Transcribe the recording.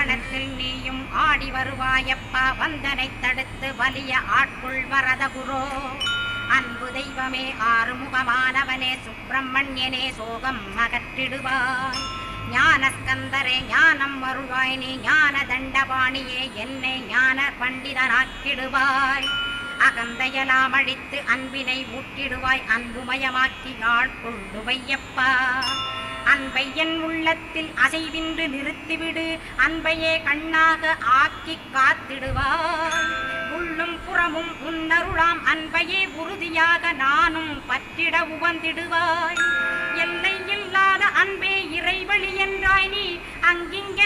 அங்கணத்தில் நீயும் ஆடி வருவாயப்பா வந்தனை தடுத்து வலிய ஆட்குள் வரத குரோ அன்பு தெய்வமே ஆறுமுகமானவனே சுப்பிரமணியனே சோகம் அகற்றிடுவாய் ஞானஸ்கந்தரே ஞானம் அருள்வாய் நீ ஞான தண்டபாணியே என்னை ஞான பண்டிதனாக்கிடுவாய் அகந்தையலாம் அழித்து அன்பினை ஊட்டிடுவாய் அன்புமயமாக்கி ஆட்கொண்டு வையப்பா அன்பை என் உள்ளத்தில் அசைவின்று நிறுத்திவிடு அன்பையே கண்ணாக ஆக்கி காத்திடுவாய் உள்ளும் புறமும் உன்னருளாம் அன்பையே உறுதியாக நானும் பற்றிட உவந்திடுவாய் எல்லை இல்லாத அன்பே இறைவழி என்றாய் நீ அங்கிங்க